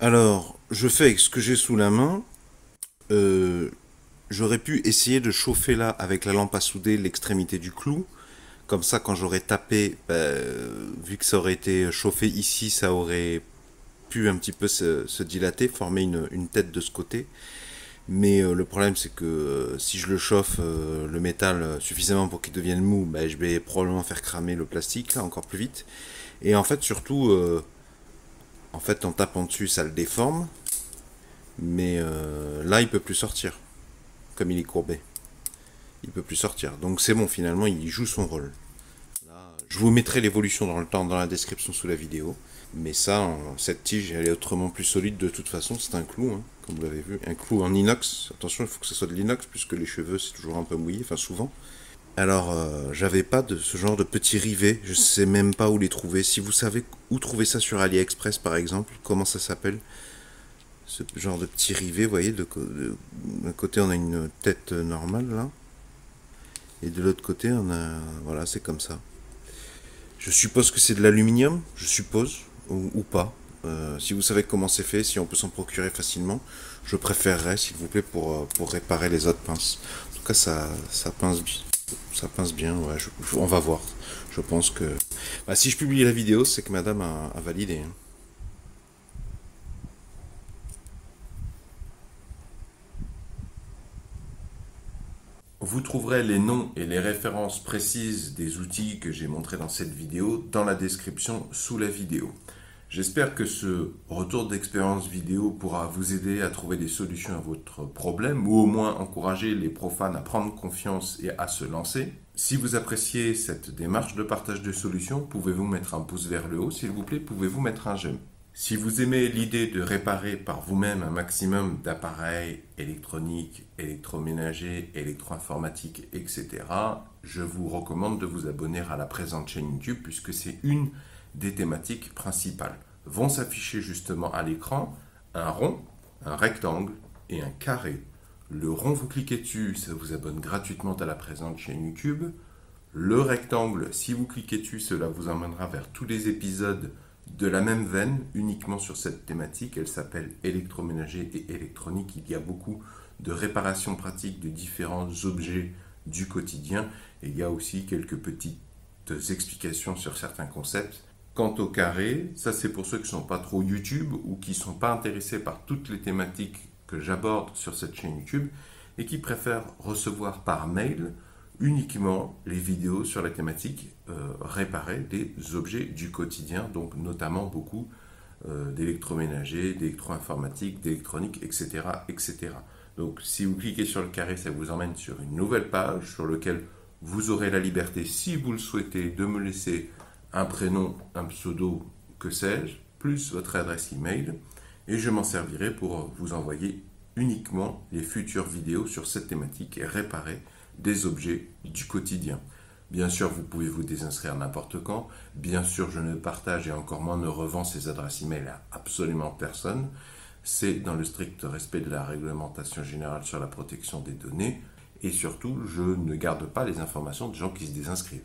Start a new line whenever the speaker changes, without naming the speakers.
Alors, je fais avec ce que j'ai sous la main. Euh, J'aurais pu essayer de chauffer là avec la lampe à souder l'extrémité du clou. Comme ça, quand j'aurais tapé, vu que ça aurait été chauffé ici, ça aurait pu un petit peu se dilater, former une tête de ce côté. Mais le problème, c'est que si je le chauffe, le métal, suffisamment pour qu'il devienne mou, je vais probablement faire cramer le plastique là encore plus vite. Et en fait, surtout, en tapant dessus, ça le déforme. Mais là, il peut plus sortir, comme il est courbé. Il peut plus sortir. Donc c'est bon, finalement, il joue son rôle. Là, je vous mettrai l'évolution dans le temps dans la description sous la vidéo. Mais ça, cette tige, elle est autrement plus solide de toute façon. C'est un clou, hein, comme vous l'avez vu. Un clou en inox. Attention, il faut que ce soit de l'inox, puisque les cheveux, c'est toujours un peu mouillé, enfin souvent. Alors, j'avais pas de ce genre de petits rivets. Je sais même pas où les trouver. Si vous savez où trouver ça sur AliExpress, par exemple, comment ça s'appelle? Ce genre de petits rivets, vous voyez, d'un côté on a une tête normale là, et de l'autre côté on a, voilà, c'est comme ça. Je suppose que c'est de l'aluminium, je suppose, ou pas. Si vous savez comment c'est fait, si on peut s'en procurer facilement, je préférerais, s'il vous plaît, pour réparer les autres pinces. En tout cas, ça pince bien, ouais, on va voir. Je pense que... si je publie la vidéo, c'est que madame a validé, hein. Vous trouverez les noms et les références précises des outils que j'ai montrés dans cette vidéo dans la description sous la vidéo. J'espère que ce retour d'expérience vidéo pourra vous aider à trouver des solutions à votre problème ou au moins encourager les profanes à prendre confiance et à se lancer. Si vous appréciez cette démarche de partage de solutions, pouvez-vous mettre un pouce vers le haut, s'il vous plaît, pouvez-vous mettre un j'aime. Si vous aimez l'idée de réparer par vous-même un maximum d'appareils électroniques, électroménagers, électro-informatiques, etc., je vous recommande de vous abonner à la présente chaîne YouTube puisque c'est une des thématiques principales. Vont s'afficher justement à l'écran un rond, un rectangle et un carré. Le rond, vous cliquez dessus, ça vous abonne gratuitement à la présente chaîne YouTube. Le rectangle, si vous cliquez dessus, cela vous emmènera vers tous les épisodes de la même veine, uniquement sur cette thématique. Elle s'appelle électroménager et électronique. Il y a beaucoup de réparations pratiques de différents objets du quotidien. Et il y a aussi quelques petites explications sur certains concepts. Quant au carré, ça c'est pour ceux qui ne sont pas trop YouTube ou qui ne sont pas intéressés par toutes les thématiques que j'aborde sur cette chaîne YouTube et qui préfèrent recevoir par mail uniquement les vidéos sur la thématique réparer des objets du quotidien, donc notamment beaucoup d'électroménager, d'électro-informatique, d'électronique, etc., etc. Donc si vous cliquez sur le carré, ça vous emmène sur une nouvelle page sur laquelle vous aurez la liberté, si vous le souhaitez, de me laisser un prénom, un pseudo, que sais-je, plus votre adresse email, et je m'en servirai pour vous envoyer uniquement les futures vidéos sur cette thématique et réparer des objets du quotidien. Bien sûr, vous pouvez vous désinscrire n'importe quand. Bien sûr, je ne partage et encore moins ne revends ces adresses email à absolument personne. C'est dans le strict respect de la réglementation générale sur la protection des données. Et surtout, je ne garde pas les informations des gens qui se désinscrivent.